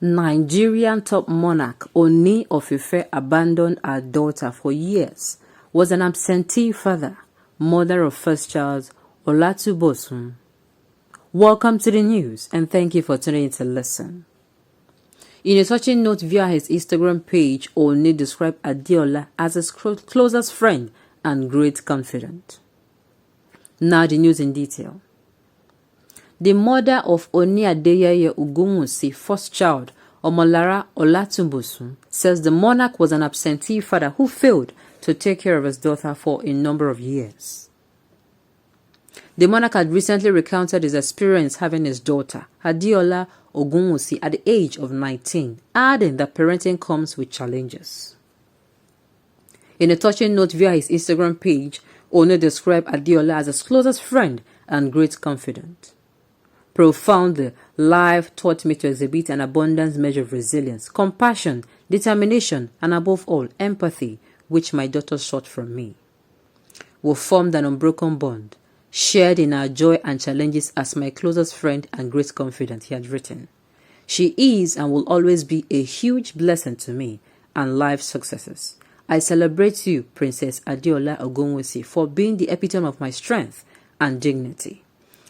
Nigerian top monarch Ooni of Ife abandoned her daughter for years, was an absentee father, mother of first child Olatubosun. Welcome to the news and thank you for tuning in to listen. In a touching note via his Instagram page, Ooni described Adeola as his closest friend and great confidant. Now the news in detail. The mother of Ooni Adeyeye Ogunwusi, first child, Omolara Olatunbosun, says the monarch was an absentee father who failed to take care of his daughter for a number of years. The monarch had recently recounted his experience having his daughter, Adeola Ogunwusi, at the age of 19, adding that parenting comes with challenges. In a touching note via his Instagram page, Ooni described Adeola as his closest friend and great confidant. Profoundly, life taught me to exhibit an abundant measure of resilience, compassion, determination, and above all, empathy, which my daughter sought from me. We formed an unbroken bond, shared in our joy and challenges as my closest friend and great confidant, he had written. She is and will always be a huge blessing to me and life's successes. I celebrate you, Princess Adeola Ogunwusi, for being the epitome of my strength and dignity.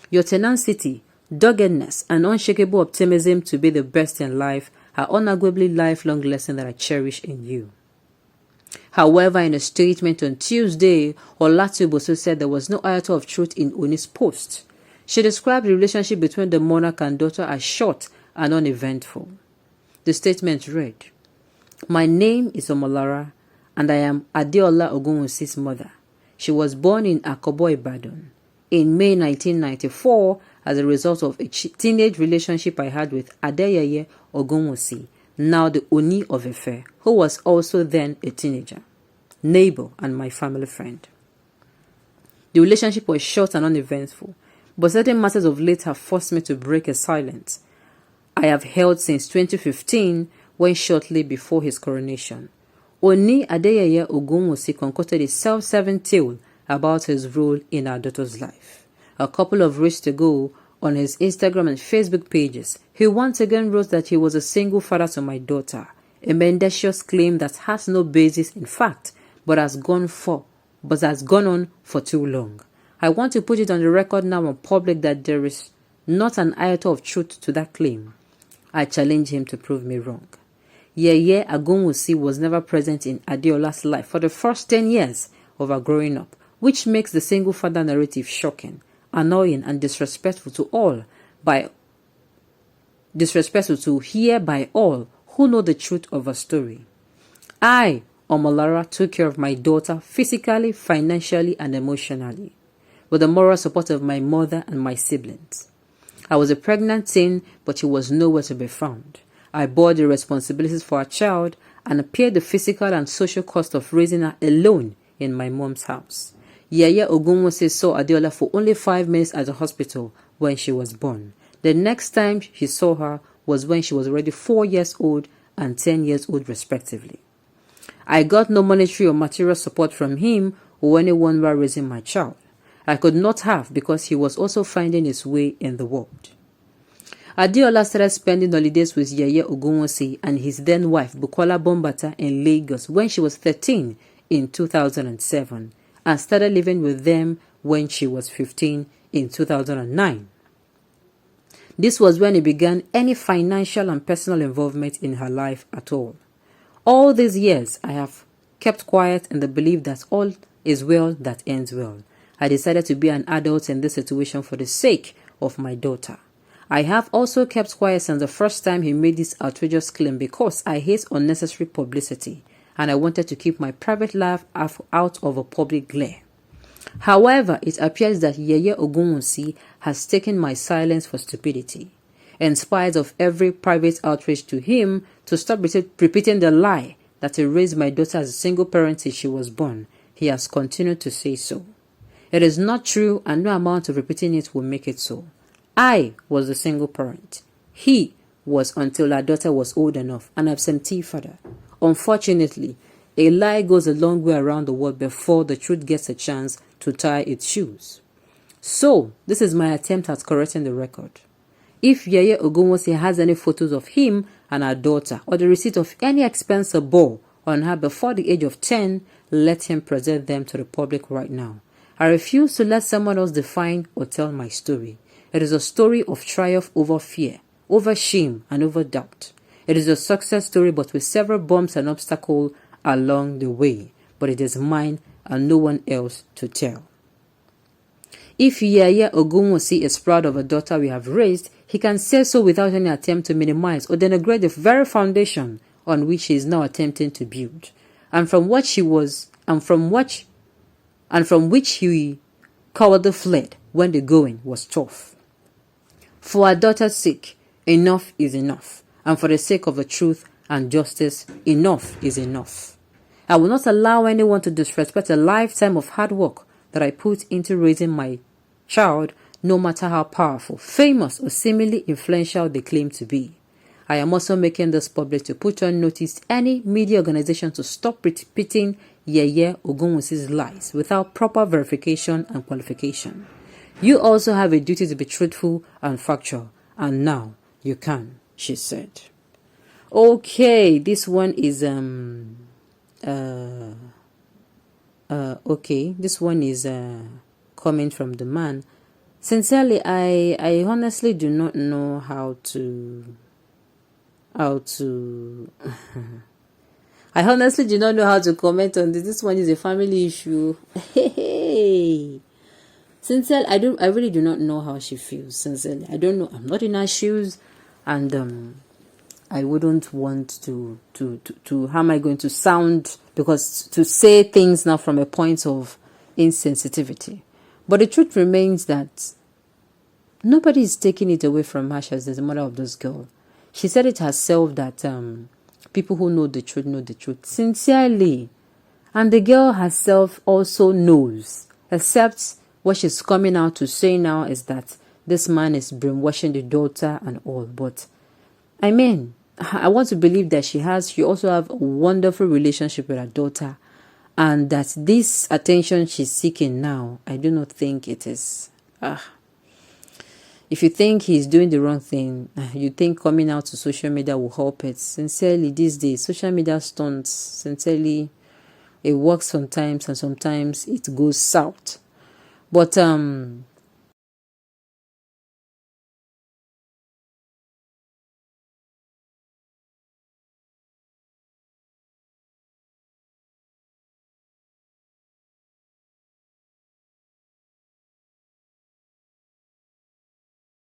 Your tenacity, doggedness, and unshakable optimism to be the best in life are unarguably lifelong lessons that I cherish in you. However, in a statement on Tuesday, Olatubosun said there was no iota of truth in Ooni's post. She described the relationship between the monarch and daughter as short and uneventful. The statement read, "My name is Omolara, and I am Adeola Ogunwusi's mother. She was born in Akobo, Ibadan, in May 1994 as a result of a teenage relationship I had with Adeyeye Ogunwusi, now the Ooni of Ife, who was also then a teenager, neighbor, and my family friend. The relationship was short and uneventful, but certain matters of late have forced me to break a silence I have held since 2015, when shortly before his coronation, Ooni Adeyeye Ogunwusi concocted a self-serving tale about his role in our daughter's life. A couple of weeks ago, on his Instagram and Facebook pages, he once again wrote that he was a single father to my daughter, a mendacious claim that has no basis in fact, but has gone on for too long. I want to put it on the record now in public that there is not an iota of truth to that claim. I challenge him to prove me wrong. Yeye Ogunwusi was never present in Adeola's life for the first 10 years of her growing up, which makes the single father narrative shocking, annoying, and disrespectful to hear by all who know the truth of her story. I, Omolara, took care of my daughter physically, financially, and emotionally, with the moral support of my mother and my siblings. I was a pregnant teen, but she was nowhere to be found. I bore the responsibilities for our child and paid the physical and social cost of raising her alone in my mom's house. Yeye Ogunwusi saw Adeola for only 5 minutes at the hospital when she was born. The next time he saw her was when she was already 4 years old and 10 years old respectively. I got no monetary or material support from him or anyone while raising my child. I could not have because he was also finding his way in the world. Adeola started spending holidays with Yeye Ogunwusi and his then wife Bukola Bombata in Lagos when she was 13 in 2007 and started living with them when she was 15 in 2009. This was when he began any financial and personal involvement in her life at all. All these years, I have kept quiet in the belief that all is well that ends well. I decided to be an adult in this situation for the sake of my daughter. I have also kept quiet since the first time he made this outrageous claim because I hate unnecessary publicity and I wanted to keep my private life out of a public glare. However, it appears that Yeye Ogunwusi has taken my silence for stupidity. In spite of every private outrage to him to stop repeating the lie that he raised my daughter as a single parent till she was born, he has continued to say so. It is not true and no amount of repeating it will make it so. I was a single parent. He was until our daughter was old enough, an absentee father. Unfortunately, a lie goes a long way around the world before the truth gets a chance to tie its shoes. So, this is my attempt at correcting the record. If Yeye Ogunwusi has any photos of him and our daughter or the receipt of any expense bore on her before the age of 10, let him present them to the public right now. I refuse to let someone else define or tell my story. It is a story of triumph over fear, over shame, and over doubt. It is a success story, but with several bumps and obstacles along the way. But it is mine and no one else to tell. If Yeye Ogunwusi is proud of a daughter we have raised, he can say so without any attempt to minimize or denigrate the very foundation on which he is now attempting to build, and from what she was, and from which he cowardly fled when the going was tough. For our daughter's sake, enough is enough, and for the sake of the truth and justice, enough is enough. I will not allow anyone to disrespect a lifetime of hard work that I put into raising my child, no matter how powerful, famous, or seemingly influential they claim to be. I am also making this public to put on notice any media organization to stop repeating Yeye Ogunwusi's lies without proper verification and qualification. You also have a duty to be truthful and factual, and now you can, she said. Okay, this one is this one is coming from the man. Sincerely, I honestly do not know how to I honestly do not know how to comment on this. This one is a family issue. Hey. Sincerely, I really do not know how she feels. Sincerely, I don't know. I'm not in her shoes, and I wouldn't want to how am I going to sound, because to say things now from a point of insensitivity. But the truth remains that nobody is taking it away from her as the mother of this girl. She said it herself that people who know the truth sincerely. And the girl herself also knows, except what she's coming out to say now is that this man is brainwashing the daughter and all. But I mean, I want to believe that she also have a wonderful relationship with her daughter, and that this attention she's seeking now, I do not think it is. If you think he's doing the wrong thing, you think coming out to social media will help it. Sincerely, these days, social media stunts, sincerely, it works sometimes and sometimes it goes south. But